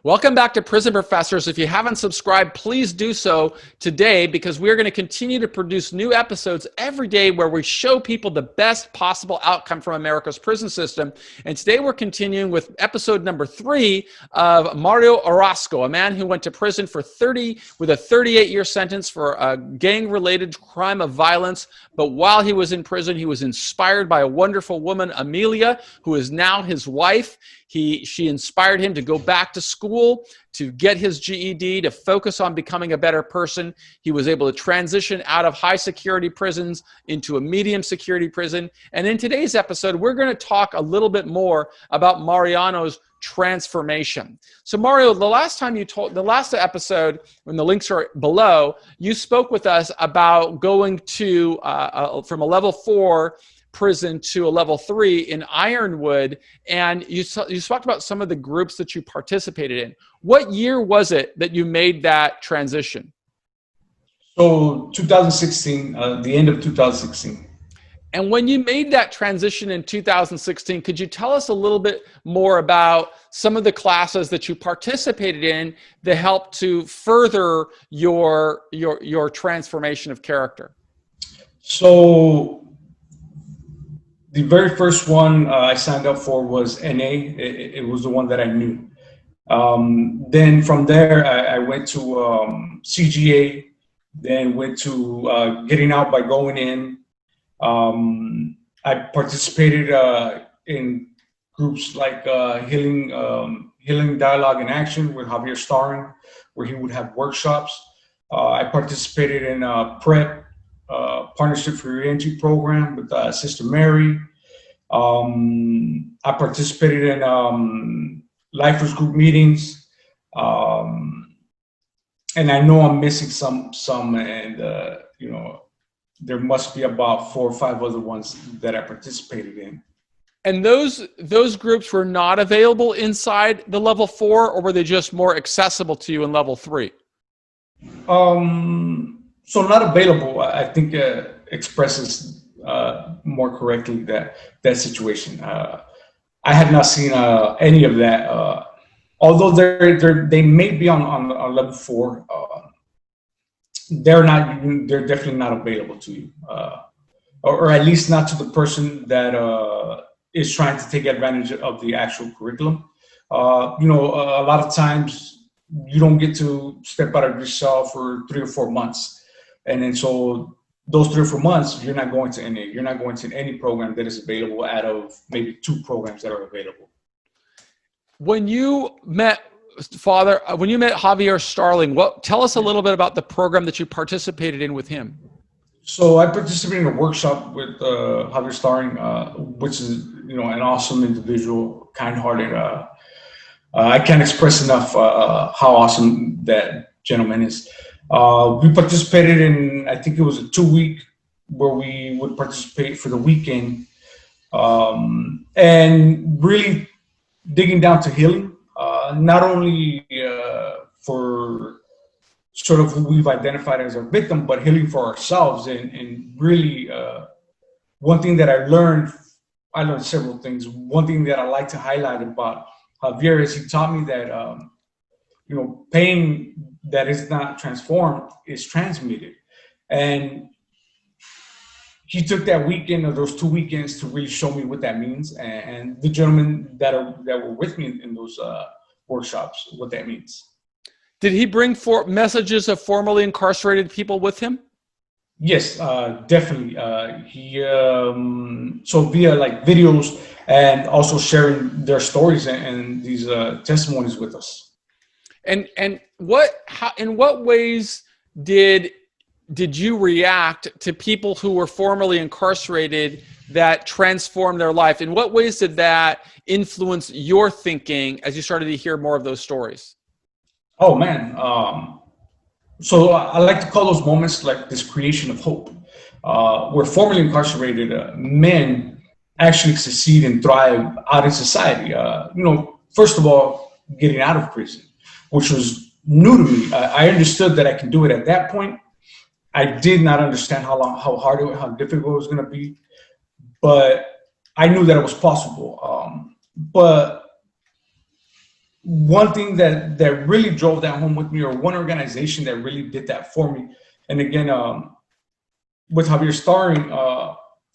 Welcome back to Prison Professors. If you haven't subscribed, please do so today because we're going to continue to produce new episodes every day where we show people the best possible outcome from America's prison system. And today we're continuing with episode number 3 of Mariano Orosco, a man who went to prison with a 38-year sentence for a gang-related crime of violence. But while he was in prison, he was inspired by a wonderful woman, Amelia, who is now his wife. She inspired him to go back to school, to get his GED, to focus on becoming a better person. He was able to transition out of high security prisons into a medium security prison. And in today's episode, we're going to talk a little bit more about Mariano's transformation. So Mario, the last episode, when the links are below, you spoke with us about going to from a level 4 prison to a level 3 in Ironwood, and you talked about some of the groups that you participated in. What year was it that you made that transition? So 2016, the end of 2016. And when you made that transition in 2016, could you tell us a little bit more about some of the classes that you participated in that helped to further your transformation of character? So the very first one I signed up for was NA. It was the one that I knew. Then from there, I went to CGA, then went to Getting Out by Going In. I participated in groups like Healing Dialogue in Action with Javier Starring, where he would have workshops. I participated in PrEP, Partnership for Reentry program with Sister Mary. I participated in Lifers group meetings, and I know I'm missing some, and there must be about 4 or 5 other ones that I participated in. And those groups were not available inside the level 4, or were they just more accessible to you in level 3? So not available, I think expresses more correctly that situation. I had not seen any of that. Although they may be on level 4, they're definitely not available to you, or at least not to the person that is trying to take advantage of the actual curriculum. A lot of times you don't get to step out of your cell for 3 or 4 months. And then so those 3 or 4 months, you're not going to NA. You're not going to any program that is available out of maybe 2 programs that are available. When you met Javier Starling, tell us a little bit about the program that you participated in with him. So I participated in a workshop with Javier Starling, which is an awesome individual, kind-hearted. I can't express enough how awesome that gentleman is. We participated in, I think it was a 2-week where we would participate for the weekend, and really digging down to healing, not only for sort of who we've identified as our victim, but healing for ourselves. And really, one thing that I learned several things. One thing that I like to highlight about Javier is he taught me that, pain that is not transformed is transmitted. And he took that weekend or those 2 weekends to really show me what that means. And the gentlemen that were with me in those workshops, what that means. Did he bring messages of formerly incarcerated people with him? Yes, definitely. So via like videos and also sharing their stories and these testimonies with us. And in what ways did you react to people who were formerly incarcerated that transformed their life? In what ways did that influence your thinking as you started to hear more of those stories? Oh man. So I like to call those moments like this creation of hope, where formerly incarcerated men actually succeed and thrive out in society. First of all, getting out of prison, which was new to me. I understood that I can do it at that point. I did not understand how difficult it was going to be, but I knew that it was possible. But one thing that really drove that home with me, or one organization that really did that for me, and again, with Javier starring,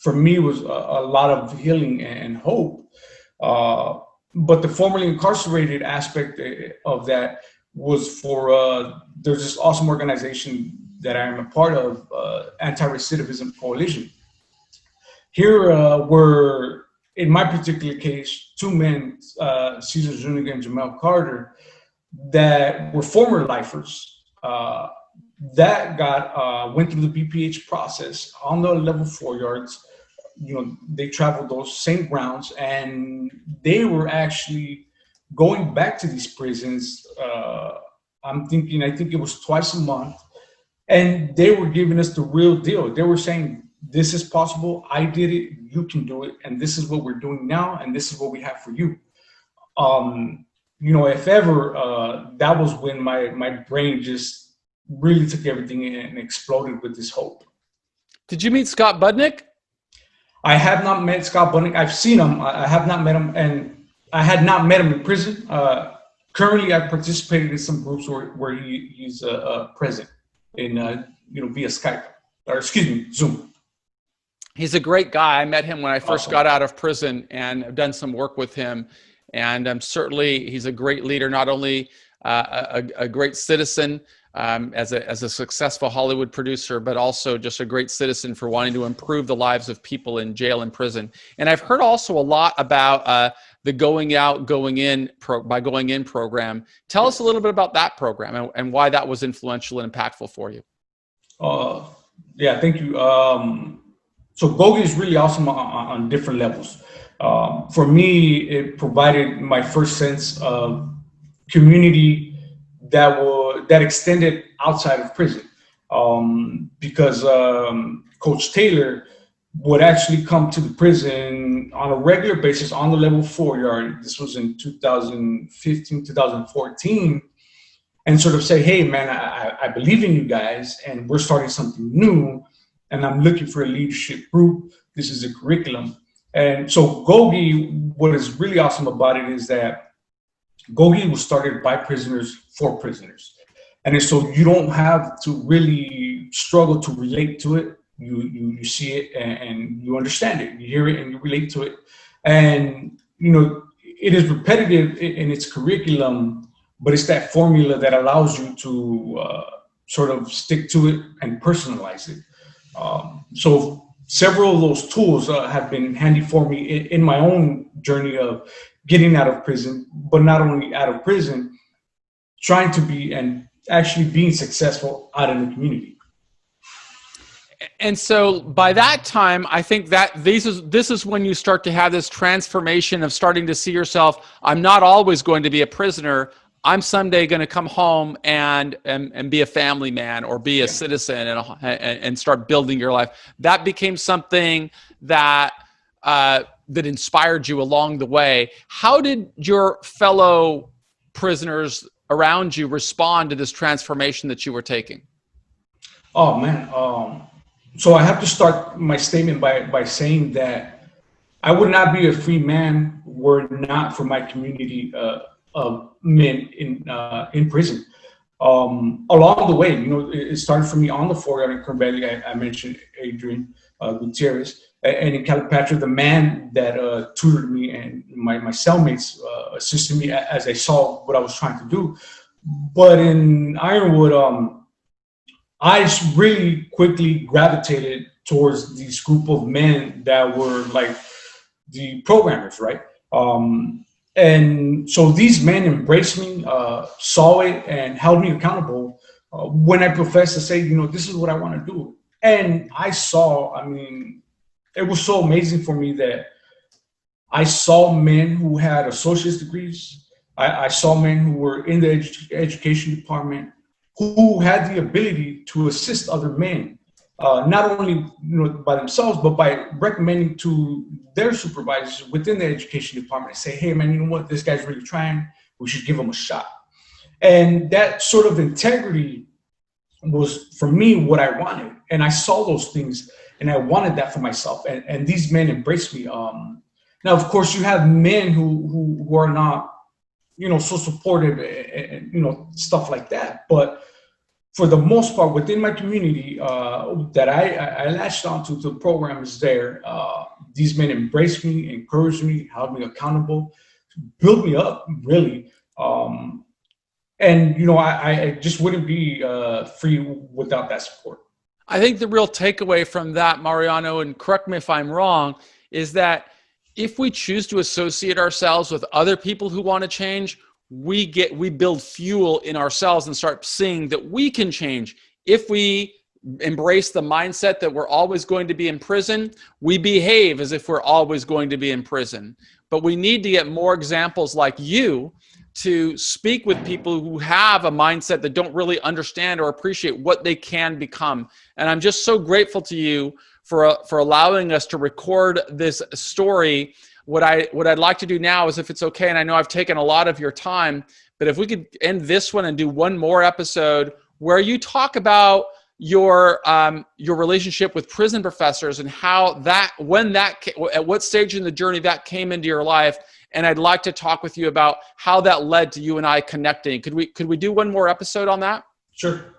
for me was a lot of healing and hope. But the formerly incarcerated aspect of that was for there's this awesome organization that I am a part of, Anti-Recidivism Coalition. Here were, in my particular case, two men, Cesar Zuniga and Jamel Carter, that were former lifers that went through the BPH process on the level 4 yards. They traveled those same grounds, and they were actually going back to these prisons. I think it was twice a month, and they were giving us the real deal. They were saying, this is possible. I did it. You can do it. And this is what we're doing now. And this is what we have for you. If ever, that was when my brain just really took everything in and exploded with this hope. Did you meet Scott Budnick? I have not met Scott Budnick. I've seen him. I have not met him. And I had not met him in prison. Currently, I participated in some groups where he's present in, via Skype, or excuse me, Zoom. He's a great guy. I met him when I first got out of prison, and I've done some work with him. And certainly he's a great leader, not only a great citizen as a successful Hollywood producer, but also just a great citizen for wanting to improve the lives of people in jail and prison. And I've heard also a lot about the Going Out, Going In program. Tell us a little bit about that program and why that was influential and impactful for you. Yeah, thank you. So Golgi is really awesome on different levels. For me, it provided my first sense of community that extended outside of prison, because Coach Taylor would actually come to the prison on a regular basis on the level 4 yard. This was in 2015, 2014, and sort of say, hey, man, I believe in you guys, and we're starting something new, and I'm looking for a leadership group. This is a curriculum. And so Golgi, what is really awesome about it is that Golgi was started by prisoners for prisoners. And so you don't have to really struggle to relate to it. You see it and you understand it. You hear it and you relate to it. And, it is repetitive in its curriculum, but it's that formula that allows you to sort of stick to it and personalize it. So several of those tools have been handy for me in my own journey of getting out of prison, but not only out of prison, trying to be and actually being successful out in the community. And so by that time, I think that this is when you start to have this transformation of starting to see yourself, I'm not always going to be a prisoner. I'm someday going to come home and be a family man or be a citizen and start building your life. That became something that inspired you along the way. How did your fellow prisoners around you respond to this transformation that you were taking? Oh man. So I have to start my statement by saying that I would not be a free man were it not for my community of men in prison. Along the way, it started for me on the 4 yard in Corbelia. I mentioned Adrian Gutierrez, and in Calipatria, the man that tutored me and my cellmates assisted me as I saw what I was trying to do. But in Ironwood, I really quickly gravitated towards this group of men that were like the programmers, right? And so these men embraced me, saw it, and held me accountable when I professed to say, this is what I want to do. And I saw, it was so amazing for me that I saw men who had associate's degrees. I saw men who were in the education department who had the ability to assist other men, not only by themselves, but by recommending to their supervisors within the education department and say, hey, man, you know what? This guy's really trying. We should give him a shot. And that sort of integrity was, for me, what I wanted. And I saw those things, and I wanted that for myself. And these men embraced me. Now, of course, you have men who are not so supportive and stuff like that. But for the most part, within my community that I latched onto the program is there. These men embraced me, encouraged me, held me accountable, built me up, really. And I just wouldn't be free without that support. I think the real takeaway from that, Mariano, and correct me if I'm wrong, is that if we choose to associate ourselves with other people who want to change, we build fuel in ourselves and start seeing that we can change. If we embrace the mindset that we're always going to be in prison, we behave as if we're always going to be in prison. But we need to get more examples like you to speak with people who have a mindset that don't really understand or appreciate what they can become. And I'm just so grateful to you for allowing us to record this story. What I'd like to do now is, if it's okay, and I know I've taken a lot of your time, but if we could end this one and do one more episode where you talk about your relationship with prison professors and how at what stage in the journey that came into your life. And I'd like to talk with you about how that led to you and I connecting. Could we do one more episode on that? Sure.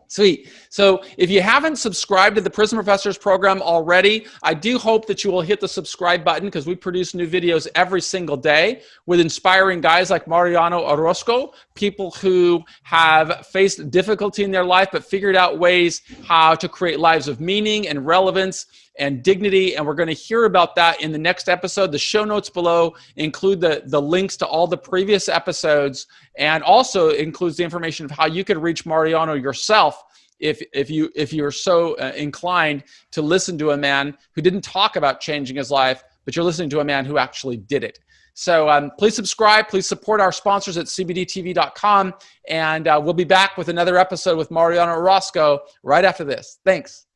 Sweet. So if you haven't subscribed to the Prison Professors program already, I do hope that you will hit the subscribe button, because we produce new videos every single day with inspiring guys like Mariano Orosco, people who have faced difficulty in their life but figured out ways how to create lives of meaning and relevance and dignity. And we're going to hear about that in the next episode. The show notes below include the links to all the previous episodes, and also includes the information of how you could reach Mariano yourself if you're so inclined to listen to a man who didn't talk about changing his life, but you're listening to a man who actually did it. So please subscribe. Please support our sponsors at cbdtv.com. And we'll be back with another episode with Mariano Orosco right after this. Thanks.